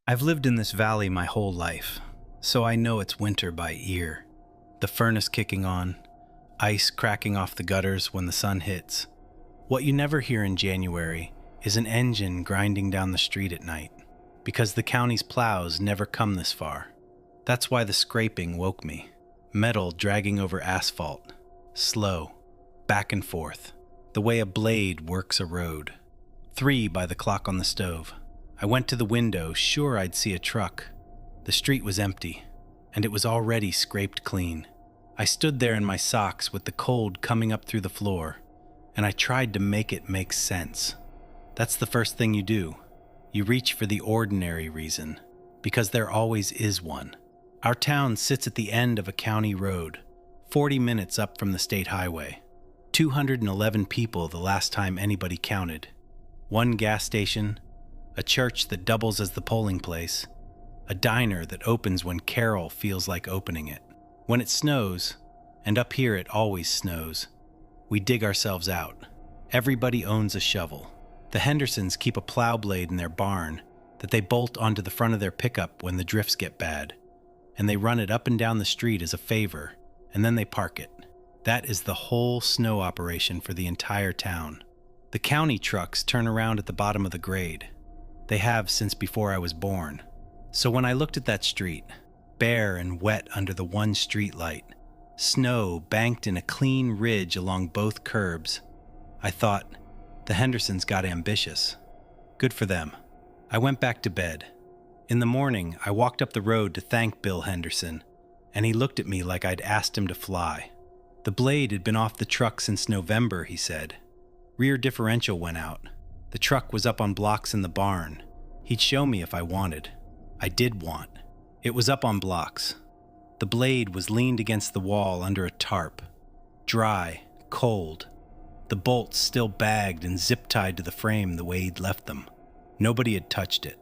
I've lived in this valley my whole life, so I know it's winter by ear. The furnace kicking on, ice cracking off the gutters when the sun hits. What you never hear in January is an engine grinding down the street at night, because the county's plows never come this far. That's why the scraping woke me. Metal dragging over asphalt, slow, back and forth, the way a blade works a road. 3 by the clock on the stove. I went to the window, sure I'd see a truck. The street was empty, and it was already scraped clean. I stood there in my socks with the cold coming up through the floor, and I tried to make it make sense. That's the first thing you do. You reach for the ordinary reason, because there always is one. Our town sits at the end of a county road, 40 minutes up from the state highway. 211 people the last time anybody counted. 1 gas station, a church that doubles as the polling place, a diner that opens when Carol feels like opening it. When it snows, and up here it always snows, we dig ourselves out. Everybody owns a shovel. The Hendersons keep a plow blade in their barn that they bolt onto the front of their pickup when the drifts get bad, and they run it up and down the street as a favor, and then they park it. That is the whole snow operation for the entire town. The county trucks turn around at the bottom of the grade. They have since before I was born. So when I looked at that street, bare and wet under the one street light, snow banked in a clean ridge along both curbs, I thought, the Hendersons got ambitious. Good for them. I went back to bed. In the morning, I walked up the road to thank Bill Henderson, and he looked at me like I'd asked him to fly. The blade had been off the truck since November, he said. Rear differential went out. The truck was up on blocks in the barn. He'd show me if I wanted. I did want. It was up on blocks. The blade was leaned against the wall under a tarp. Dry, cold. The bolts still bagged and zip-tied to the frame the way he'd left them. Nobody had touched it.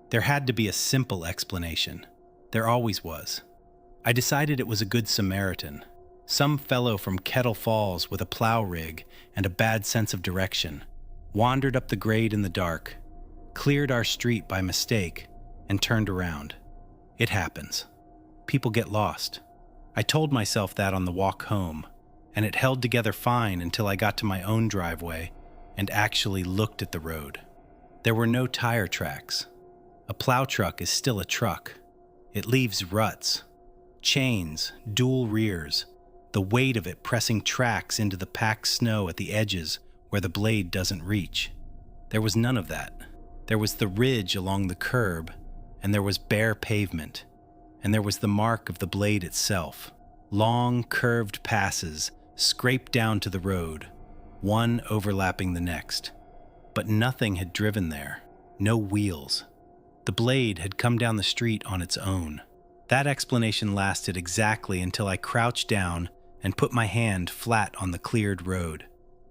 There had to be a simple explanation. There always was. I decided it was a good Samaritan. Some fellow from Kettle Falls with a plow rig and a bad sense of direction wandered up the grade in the dark, cleared our street by mistake, and turned around. It happens. People get lost. I told myself that on the walk home, and it held together fine until I got to my own driveway and actually looked at the road. There were no tire tracks. A plow truck is still a truck. It leaves ruts, chains, dual rears, the weight of it pressing tracks into the packed snow at the edges where the blade doesn't reach. There was none of that. There was the ridge along the curb, and there was bare pavement, and there was the mark of the blade itself. Long, curved passes scraped down to the road, one overlapping the next. But nothing had driven there, no wheels. The blade had come down the street on its own. That explanation lasted exactly until I crouched down and put my hand flat on the cleared road.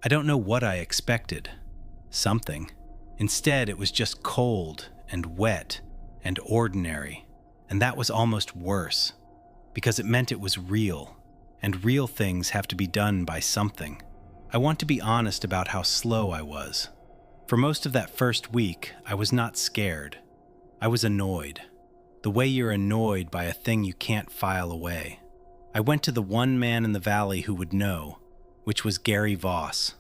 I don't know what I expected. Something. Instead, it was just cold and wet and ordinary, and that was almost worse, because it meant it was real, and real things have to be done by something. I want to be honest about how slow I was. For most of that first week, I was not scared. I was annoyed. The way you're annoyed by a thing you can't file away. I went to the one man in the valley who would know, which was Gary Voss.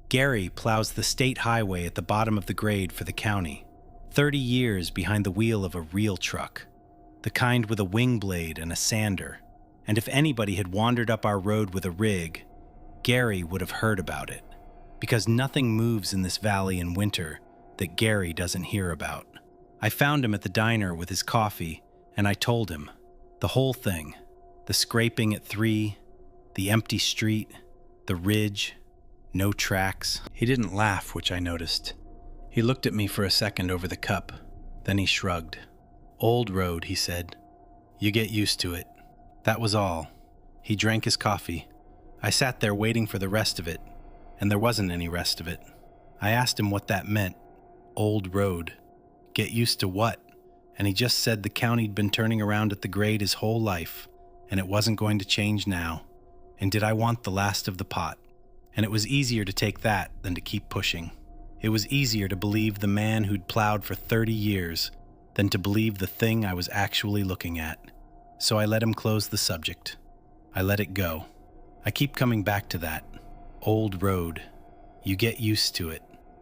Gary plows the state highway at the bottom of the grade for the county, 30 years behind the wheel of a real truck, the kind with a wing blade and a sander. And if anybody had wandered up our road with a rig, Gary would have heard about it, because nothing moves in this valley in winter that Gary doesn't hear about. I found him at the diner with his coffee, and I told him the whole thing, the scraping at 3, the empty street, the ridge, no tracks. He didn't laugh, which I noticed. He looked at me for a second over the cup, then he shrugged. Old road, he said. You get used to it. That was all. He drank his coffee. I sat there waiting for the rest of it, and there wasn't any rest of it. I asked him what that meant. Old road. Get used to what? And he just said the county'd been turning around at the grade his whole life, and it wasn't going to change now. And did I want the last of the pot? And it was easier to take that than to keep pushing. It was easier to believe the man who'd plowed for 30 years than to believe the thing I was actually looking at. So I let him close the subject. I let it go. I keep coming back to that. Old road. You get used to it.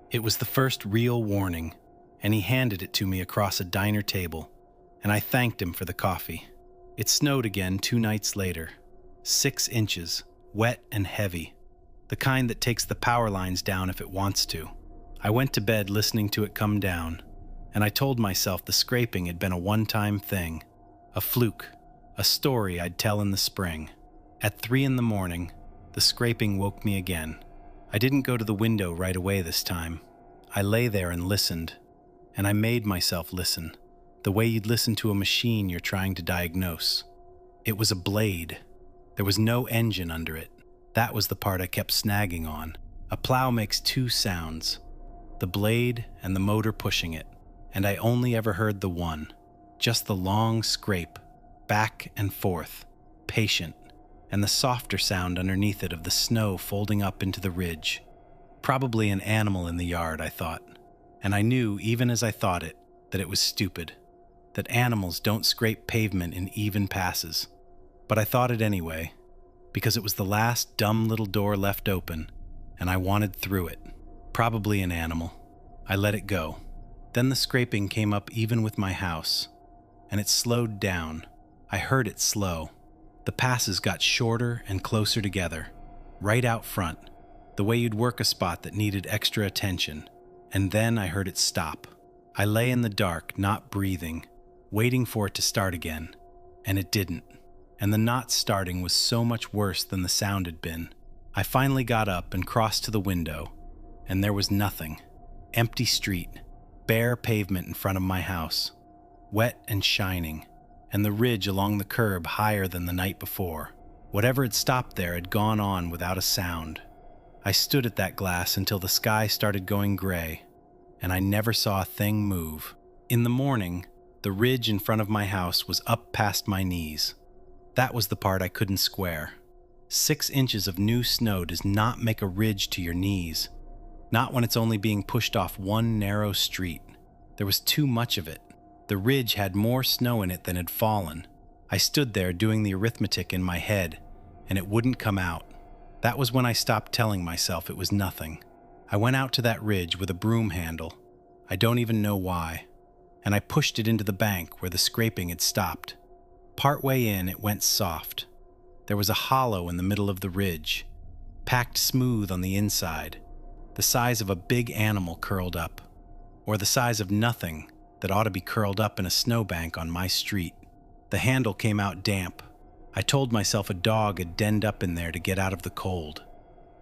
It was the first real warning, and he handed it to me across a diner table, and I thanked him for the coffee. It snowed again 2 nights later. 6 inches, wet and heavy. The kind that takes the power lines down if it wants to. I went to bed listening to it come down, and I told myself the scraping had been a one-time thing, a fluke, a story I'd tell in the spring. At 3 a.m, the scraping woke me again. I didn't go to the window right away this time. I lay there and listened, and I made myself listen, the way you'd listen to a machine you're trying to diagnose. It was a blade. There was no engine under it. That was the part I kept snagging on. A plow makes 2 sounds, the blade and the motor pushing it, and I only ever heard the one, just the long scrape, back and forth, patient, and the softer sound underneath it of the snow folding up into the ridge. Probably an animal in the yard, I thought, and I knew, even as I thought it, that it was stupid, that animals don't scrape pavement in even passes. But I thought it anyway, because it was the last dumb little door left open, and I wanted through it. Probably an animal. I let it go. Then the scraping came up even with my house, and it slowed down. I heard it slow. The passes got shorter and closer together, right out front, the way you'd work a spot that needed extra attention. And then I heard it stop. I lay in the dark, not breathing, waiting for it to start again, and it didn't. And the not starting was so much worse than the sound had been. I finally got up and crossed to the window, and there was nothing. Empty street, bare pavement in front of my house, wet and shining, and the ridge along the curb higher than the night before. Whatever had stopped there had gone on without a sound. I stood at that glass until the sky started going gray, and I never saw a thing move. In the morning, the ridge in front of my house was up past my knees. That was the part I couldn't square. 6 inches of new snow does not make a ridge to your knees. Not when it's only being pushed off one narrow street. There was too much of it. The ridge had more snow in it than had fallen. I stood there doing the arithmetic in my head, and it wouldn't come out. That was when I stopped telling myself it was nothing. I went out to that ridge with a broom handle. I don't even know why. And I pushed it into the bank where the scraping had stopped. Partway in, it went soft. There was a hollow in the middle of the ridge, packed smooth on the inside, the size of a big animal curled up, or the size of nothing that ought to be curled up in a snowbank on my street. The handle came out damp. I told myself a dog had denned up in there to get out of the cold.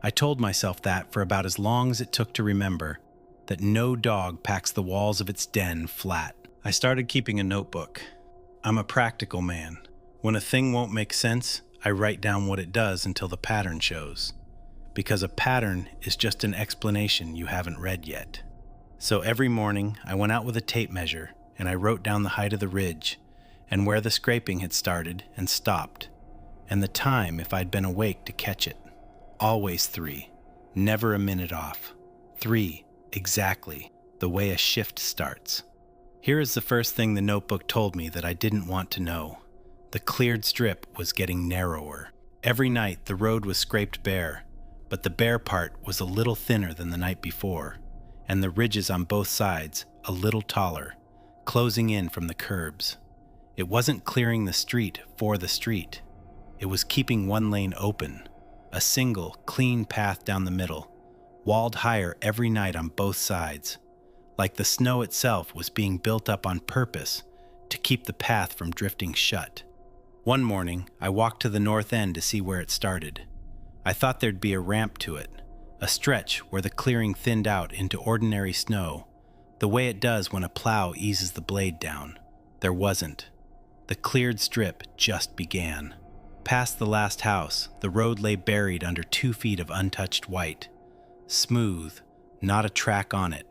I told myself that for about as long as it took to remember that no dog packs the walls of its den flat. I started keeping a notebook. I'm a practical man. When a thing won't make sense, I write down what it does until the pattern shows. Because a pattern is just an explanation you haven't read yet. So every morning, I went out with a tape measure and I wrote down the height of the ridge and where the scraping had started and stopped, and the time if I'd been awake to catch it. Always 3, never a minute off. 3, exactly, the way a shift starts. Here is the first thing the notebook told me that I didn't want to know. The cleared strip was getting narrower. Every night the road was scraped bare, but the bare part was a little thinner than the night before, and the ridges on both sides a little taller, closing in from the curbs. It wasn't clearing the street for the street. It was keeping one lane open, a single, clean path down the middle, walled higher every night on both sides. Like the snow itself was being built up on purpose to keep the path from drifting shut. One morning, I walked to the north end to see where it started. I thought there'd be a ramp to it, a stretch where the clearing thinned out into ordinary snow, the way it does when a plow eases the blade down. There wasn't. The cleared strip just began. Past the last house, the road lay buried under 2 feet of untouched white. Smooth, not a track on it.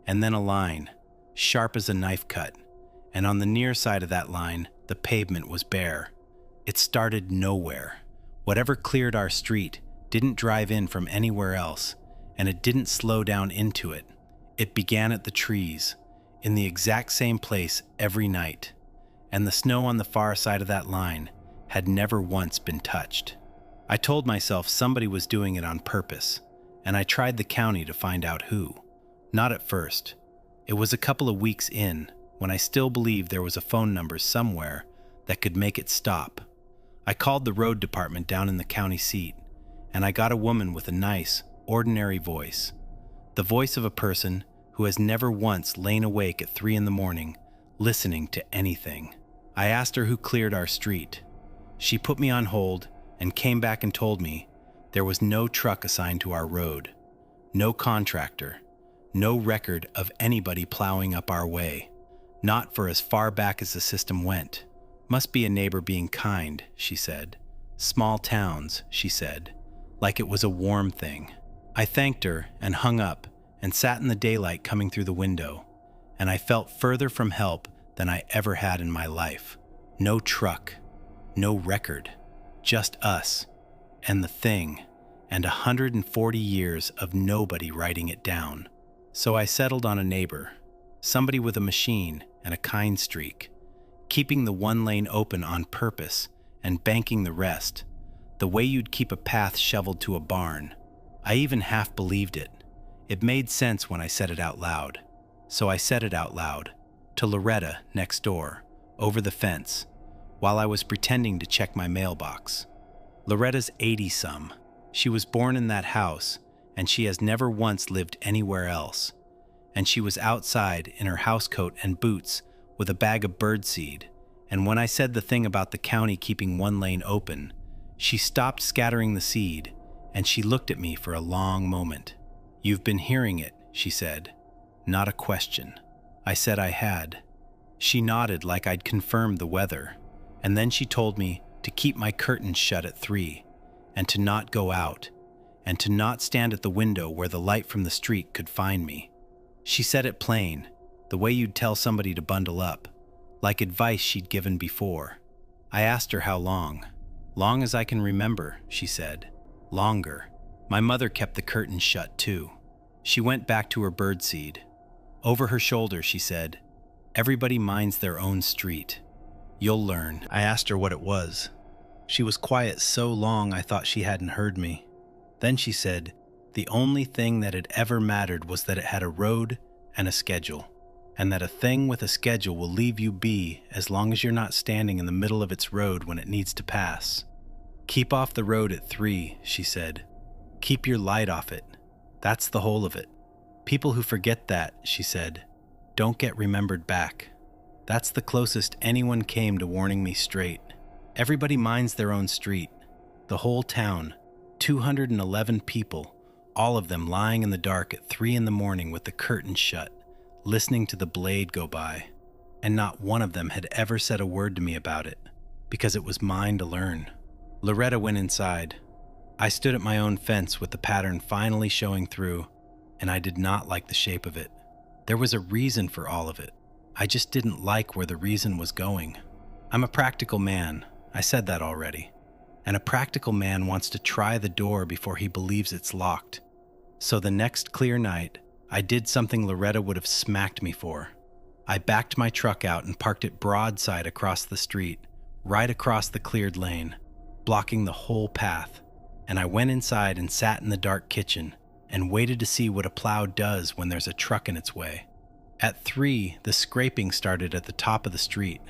And then a line, sharp as a knife cut, and on the near side of that line, the pavement was bare. It started nowhere. Whatever cleared our street didn't drive in from anywhere else, and it didn't slow down into it. It began at the trees. in the exact same place every night, and the snow on the far side of that line had never once been touched. I told myself somebody was doing it on purpose, and I tried the county to find out who. Not at first. It was a couple of weeks in, when I still believed there was a phone number somewhere that could make it stop. I called the road department down in the county seat, and I got a woman with a nice, ordinary voice. The voice of a person who has never once lain awake at 3 a.m, listening to anything. I asked her who cleared our street. She put me on hold and came back and told me there was no truck assigned to our road, no contractor, no record of anybody plowing up our way, not for as far back as the system went. Must be a neighbor being kind, she said. Small towns, she said, like it was a warm thing. I thanked her and hung up and sat in the daylight coming through the window, and I felt further from help than I ever had in my life. No truck, no record, just us and the thing, and 140 years of nobody writing it down. So I settled on a neighbor, somebody with a machine and a kind streak, keeping the one lane open on purpose and banking the rest, the way you'd keep a path shoveled to a barn. I even half believed it. It made sense when I said it out loud. So I said it out loud, to Loretta next door, over the fence, while I was pretending to check my mailbox. Loretta's 80-some. She was born in that house, and she has never once lived anywhere else. And she was outside in her housecoat and boots with a bag of birdseed, and when I said the thing about the county keeping one lane open, she stopped scattering the seed, and she looked at me for a long moment. "You've been hearing it," she said. Not a question. I said I had. She nodded like I'd confirmed the weather, and then she told me to keep my curtains shut at 3, and to not go out, and to not stand at the window where the light from the street could find me. She said it plain, the way you'd tell somebody to bundle up, like advice she'd given before. I asked her how long. "Long as I can remember," she said. Longer. My mother kept the curtains shut too. She went back to her birdseed. Over her shoulder, she said, "Everybody minds their own street. You'll learn." I asked her what it was. She was quiet so long I thought she hadn't heard me. Then she said, the only thing that had ever mattered was that it had a road and a schedule, and that a thing with a schedule will leave you be as long as you're not standing in the middle of its road when it needs to pass. "Keep off the road at 3, she said. "Keep your light off it. That's the whole of it. People who forget that," she said, "don't get remembered back." That's the closest anyone came to warning me straight. Everybody minds their own street. The whole town, 211 people, all of them lying in the dark at 3 a.m. with the curtains shut, listening to the blade go by. And not one of them had ever said a word to me about it, because it was mine to learn. Loretta went inside. I stood at my own fence with the pattern finally showing through, and I did not like the shape of it. There was a reason for all of it. I just didn't like where the reason was going. I'm a practical man. I said that already. And a practical man wants to try the door before he believes it's locked. So the next clear night, I did something Loretta would have smacked me for. I backed my truck out and parked it broadside across the street, right across the cleared lane, blocking the whole path. And I went inside and sat in the dark kitchen and waited to see what a plow does when there's a truck in its way. At 3, the scraping started at the top of the street.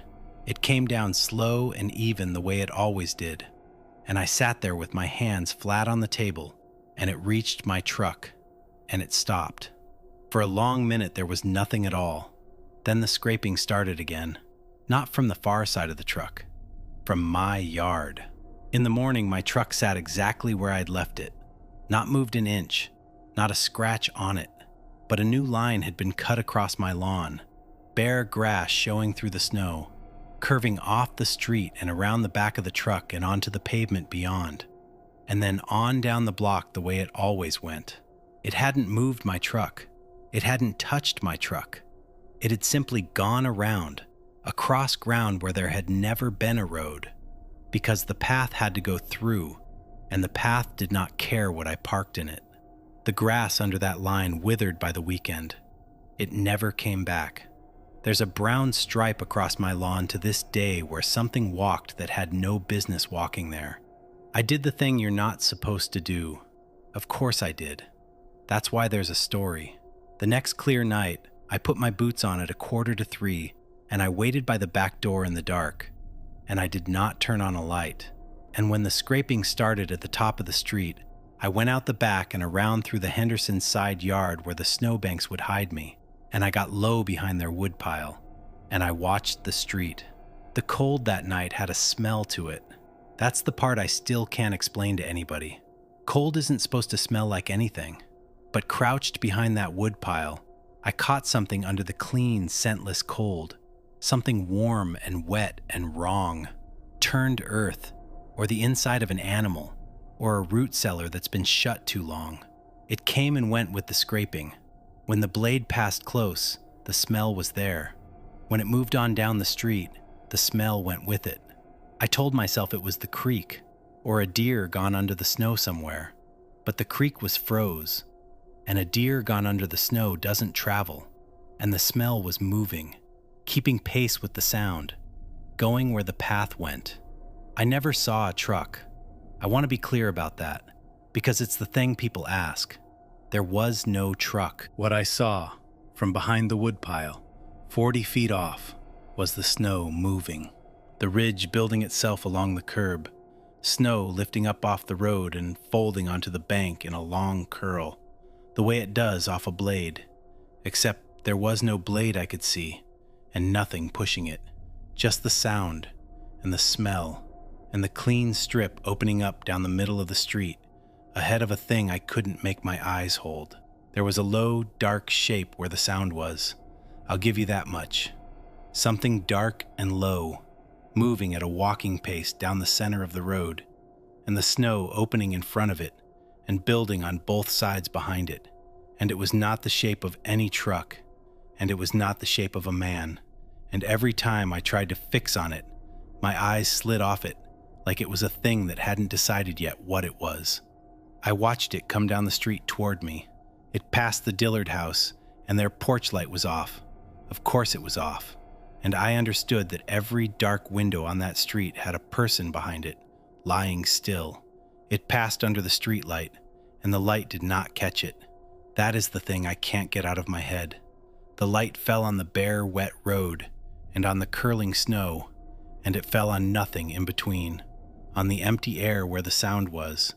It came down slow and even the way it always did. And I sat there with my hands flat on the table, and it reached my truck, and it stopped. For a long minute there was nothing at all. Then the scraping started again, not from the far side of the truck, from my yard. In the morning, my truck sat exactly where I'd left it, not moved an inch, not a scratch on it, but a new line had been cut across my lawn, bare grass showing through the snow, curving off the street and around the back of the truck and onto the pavement beyond, and then on down the block the way it always went. It hadn't moved my truck. It hadn't touched my truck. It had simply gone around, across ground where there had never been a road, because the path had to go through, and the path did not care what I parked in it. The grass under that line withered by the weekend. It never came back. There's a brown stripe across my lawn to this day where something walked that had no business walking there. I did the thing you're not supposed to do. Of course I did. That's why there's a story. The next clear night, I put my boots on at 2:45, and I waited by the back door in the dark, and I did not turn on a light. And when the scraping started at the top of the street, I went out the back and around through the Henderson side yard where the snowbanks would hide me, and I got low behind their woodpile, and I watched the street. The cold that night had a smell to it. That's the part I still can't explain to anybody. Cold isn't supposed to smell like anything, but crouched behind that woodpile, I caught something under the clean, scentless cold, something warm and wet and wrong, turned earth, or the inside of an animal, or a root cellar that's been shut too long. It came and went with the scraping. When the blade passed close, the smell was there. When it moved on down the street, the smell went with it. I told myself it was the creek, or a deer gone under the snow somewhere, but the creek was froze, and a deer gone under the snow doesn't travel, and the smell was moving, keeping pace with the sound, going where the path went. I never saw a truck. I want to be clear about that, because it's the thing people ask. There was no truck. What I saw, from behind the woodpile, 40 feet off, was the snow moving. The ridge building itself along the curb, snow lifting up off the road and folding onto the bank in a long curl, the way it does off a blade, except there was no blade I could see, and nothing pushing it, just the sound, and the smell, and the clean strip opening up down the middle of the street, ahead of a thing I couldn't make my eyes hold. There was a low, dark shape where the sound was. I'll give you that much. Something dark and low, moving at a walking pace down the center of the road, and the snow opening in front of it and building on both sides behind it. And it was not the shape of any truck, and it was not the shape of a man. And every time I tried to fix on it, my eyes slid off it like it was a thing that hadn't decided yet what it was. I watched it come down the street toward me. It passed the Dillard house, and their porch light was off. Of course it was off. And I understood that every dark window on that street had a person behind it, lying still. It passed under the street light, and the light did not catch it. That is the thing I can't get out of my head. The light fell on the bare, wet road, and on the curling snow, and it fell on nothing in between, on the empty air where the sound was,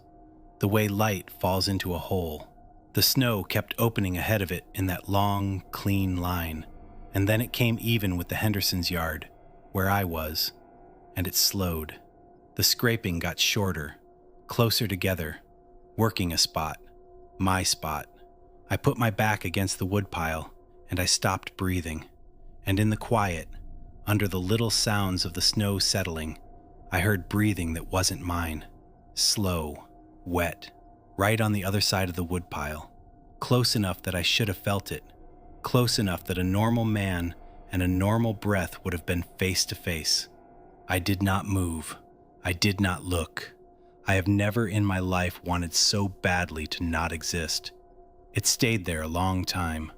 the way light falls into a hole. The snow kept opening ahead of it in that long, clean line, and then it came even with the Hendersons' yard, where I was, and it slowed. The scraping got shorter, closer together, working a spot, my spot. I put my back against the woodpile, and I stopped breathing, and in the quiet, under the little sounds of the snow settling, I heard breathing that wasn't mine, slow, wet, right on the other side of the woodpile, close enough that I should have felt it, close enough that a normal man and a normal breath would have been face to face. I did not move. I did not look. I have never in my life wanted so badly to not exist. It stayed there a long time,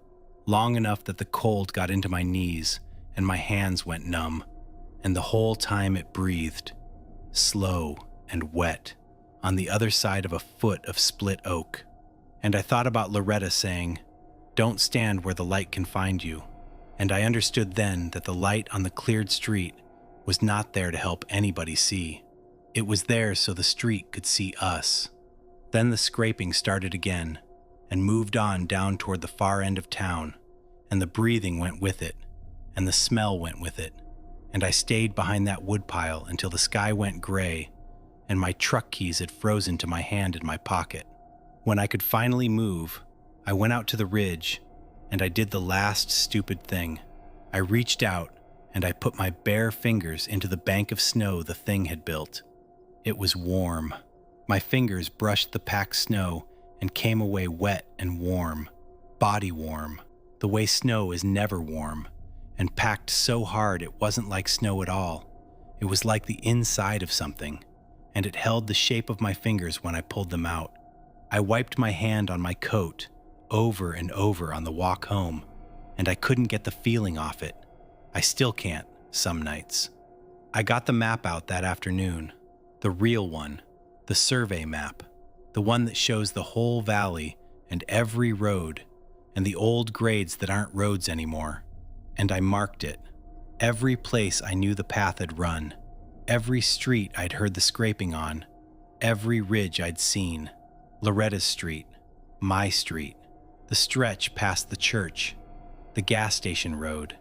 long enough that the cold got into my knees and my hands went numb, and the whole time it breathed, slow and wet, on the other side of a foot of split oak. And I thought about Loretta saying, "Don't stand where the light can find you." And I understood then that the light on the cleared street was not there to help anybody see. It was there so the street could see us. Then the scraping started again and moved on down toward the far end of town, and the breathing went with it, and the smell went with it, and I stayed behind that woodpile until the sky went gray and my truck keys had frozen to my hand in my pocket. When I could finally move, I went out to the ridge, and I did the last stupid thing. I reached out, and I put my bare fingers into the bank of snow the thing had built. It was warm. My fingers brushed the packed snow and came away wet and warm, body warm, the way snow is never warm, and packed so hard it wasn't like snow at all. It was like the inside of something, and it held the shape of my fingers when I pulled them out. I wiped my hand on my coat over and over on the walk home, and I couldn't get the feeling off it. I still can't, some nights. I got the map out that afternoon, the real one, the survey map, the one that shows the whole valley and every road and the old grades that aren't roads anymore. And I marked it. Every place I knew the path had run, every street I'd heard the scraping on, every ridge I'd seen, Loretta's street, my street, the stretch past the church, the gas station road.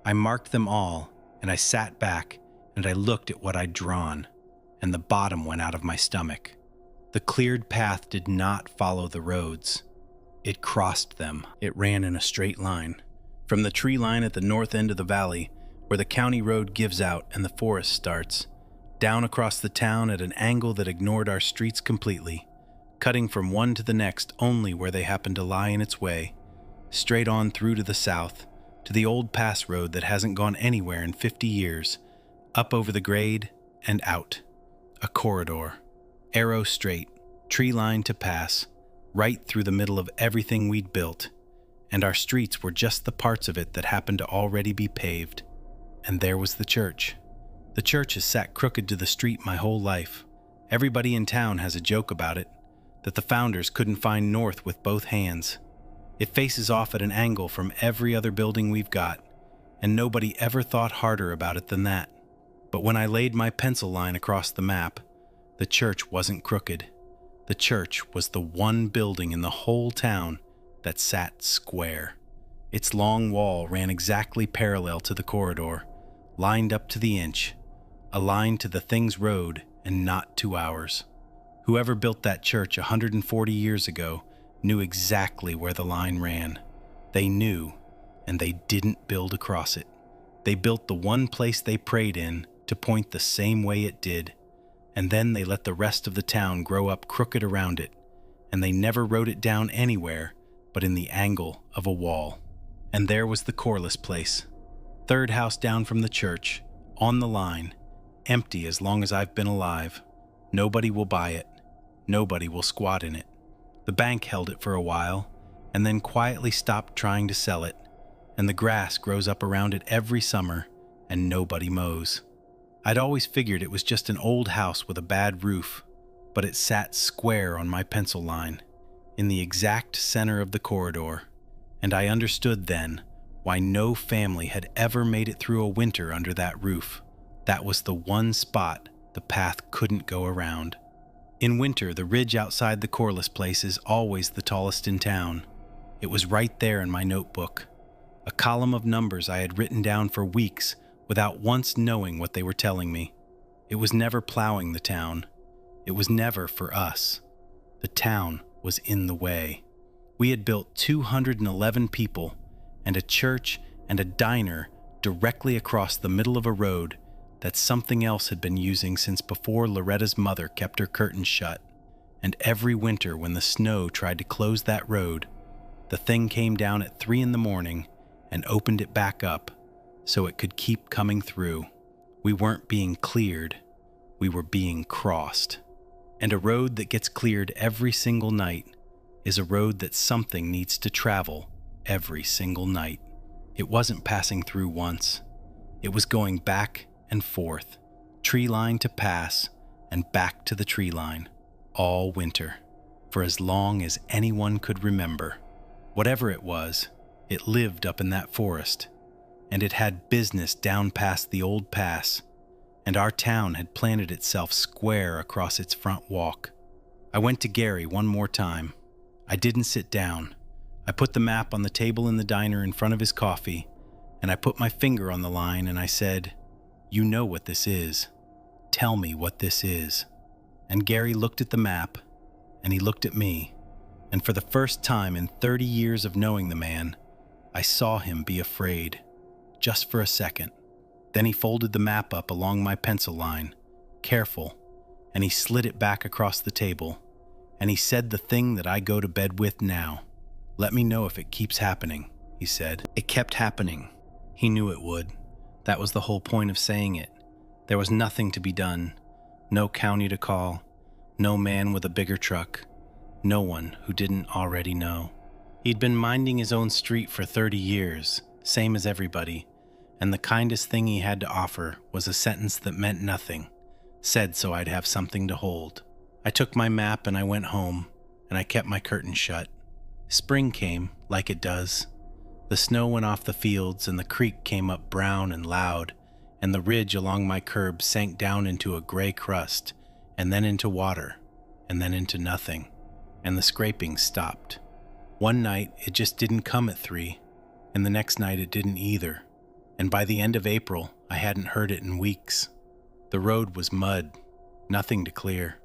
I marked them all, and I sat back and I looked at what I'd drawn, and the bottom went out of my stomach. The cleared path did not follow the roads. It crossed them. It ran in a straight line. From the tree line at the north end of the valley, where the county road gives out and the forest starts, down across the town at an angle that ignored our streets completely, cutting from one to the next only where they happened to lie in its way, straight on through to the south, to the old pass road that hasn't gone anywhere in 50 years, up over the grade and out. A corridor, arrow straight, tree line to pass, right through the middle of everything we'd built, and our streets were just the parts of it that happened to already be paved. And there was the church. The church has sat crooked to the street my whole life. Everybody in town has a joke about it, that the founders couldn't find north with both hands. It faces off at an angle from every other building we've got, and nobody ever thought harder about it than that. But when I laid my pencil line across the map, the church wasn't crooked. The church was the one building in the whole town that sat square. Its long wall ran exactly parallel to the corridor, lined up to the inch, aligned to the thing's road and not to ours. Whoever built that church 140 years ago knew exactly where the line ran. They knew, and they didn't build across it. They built the one place they prayed in to point the same way it did, and then they let the rest of the town grow up crooked around it, and they never wrote it down anywhere but in the angle of a wall. And there was the Corliss place, third house down from the church, on the line, empty as long as I've been alive. Nobody will buy it. Nobody will squat in it. The bank held it for a while, and then quietly stopped trying to sell it, and the grass grows up around it every summer, and nobody mows. I'd always figured it was just an old house with a bad roof, but it sat square on my pencil line, in the exact center of the corridor, and I understood then why no family had ever made it through a winter under that roof. That was the one spot the path couldn't go around. In winter, the ridge outside the Corliss place is always the tallest in town. It was right there in my notebook, a column of numbers I had written down for weeks without once knowing what they were telling me. It was never plowing the town. It was never for us. The town was in the way. We had built 211 people and a church and a diner directly across the middle of a road that something else had been using since before Loretta's mother kept her curtains shut. And every winter when the snow tried to close that road, the thing came down at 3 a.m. and opened it back up so it could keep coming through. We weren't being cleared, we were being crossed. And a road that gets cleared every single night is a road that something needs to travel every single night. It wasn't passing through once. It was going back and forth, tree line to pass and back to the tree line, all winter, for as long as anyone could remember. Whatever it was, it lived up in that forest, and it had business down past the old pass, and our town had planted itself square across its front walk. I went to Gary one more time. I didn't sit down. I put the map on the table in the diner in front of his coffee, and I put my finger on the line and I said, "You know what this is. Tell me what this is." And Gary looked at the map, and he looked at me, and for the first time in 30 years of knowing the man, I saw him be afraid, just for a second. Then he folded the map up along my pencil line, careful, and he slid it back across the table, and he said the thing that I go to bed with now. "Let me know if it keeps happening," he said. It kept happening. He knew it would. That was the whole point of saying it. There was nothing to be done. No county to call. No man with a bigger truck. No one who didn't already know. He'd been minding his own street for 30 years, same as everybody, and the kindest thing he had to offer was a sentence that meant nothing, said so I'd have something to hold. I took my map and I went home, and I kept my curtains shut. Spring came, like it does. The snow went off the fields, and the creek came up brown and loud, and the ridge along my curb sank down into a gray crust, and then into water, and then into nothing, and the scraping stopped. One night, it just didn't come at 3, and the next night it didn't either, and by the end of April, I hadn't heard it in weeks. The road was mud, nothing to clear.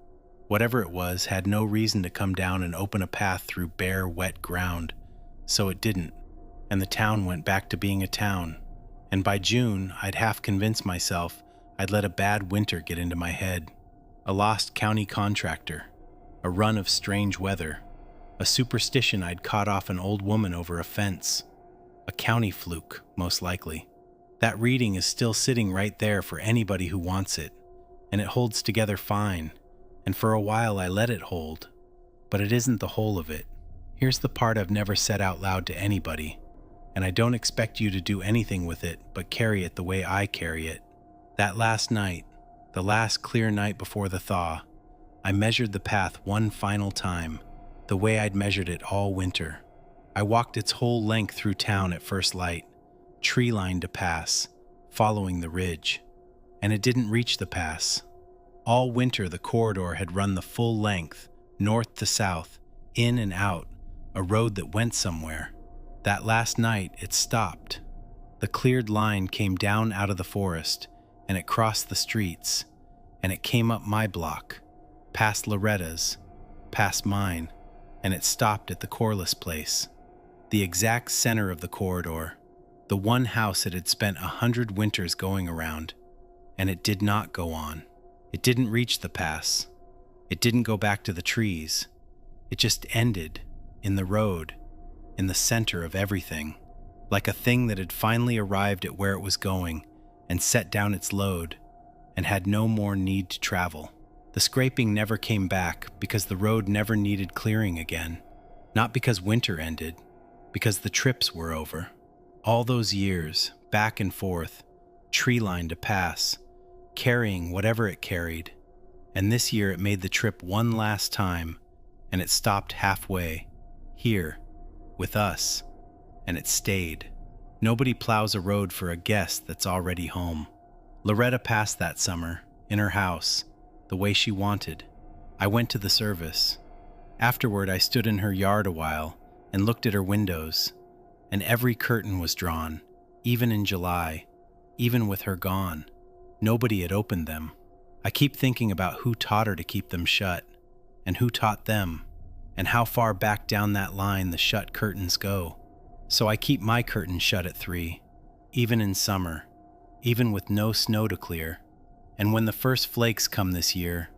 Whatever it was had no reason to come down and open a path through bare, wet ground, so it didn't, and the town went back to being a town, and by June, I'd half convinced myself I'd let a bad winter get into my head. A lost county contractor, a run of strange weather, a superstition I'd caught off an old woman over a fence, a county fluke, most likely. That reading is still sitting right there for anybody who wants it, and it holds together fine, and for a while I let it hold, but it isn't the whole of it. Here's the part I've never said out loud to anybody, and I don't expect you to do anything with it but carry it the way I carry it. That last night, the last clear night before the thaw, I measured the path one final time, the way I'd measured it all winter. I walked its whole length through town at first light, tree-line to pass, following the ridge, and it didn't reach the pass. All winter the corridor had run the full length, north to south, in and out, a road that went somewhere. That last night it stopped. The cleared line came down out of the forest, and it crossed the streets, and it came up my block, past Loretta's, past mine, and it stopped at the Corliss place, the exact center of the corridor, the one house it had spent 100 winters going around, and it did not go on. It didn't reach the pass. It didn't go back to the trees. It just ended in the road, in the center of everything, like a thing that had finally arrived at where it was going and set down its load and had no more need to travel. The scraping never came back because the road never needed clearing again, not because winter ended, because the trips were over. All those years, back and forth, tree line to pass, carrying whatever it carried, and this year it made the trip one last time, and it stopped halfway, here, with us, and it stayed. Nobody plows a road for a guest that's already home. Loretta passed that summer, in her house, the way she wanted. I went to the service. Afterward, I stood in her yard a while and looked at her windows, and every curtain was drawn, even in July, even with her gone. Nobody had opened them. I keep thinking about who taught her to keep them shut, and who taught them, and how far back down that line the shut curtains go. So I keep my curtains shut at 3, even in summer, even with no snow to clear. And when the first flakes come this year,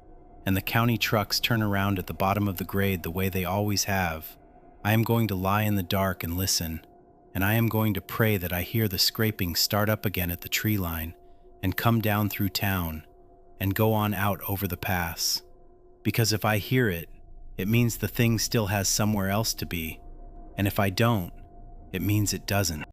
and the county trucks turn around at the bottom of the grade the way they always have, I am going to lie in the dark and listen, and I am going to pray that I hear the scraping start up again at the tree line, and come down through town, and go on out over the pass. Because if I hear it, it means the thing still has somewhere else to be, and if I don't, it means it doesn't.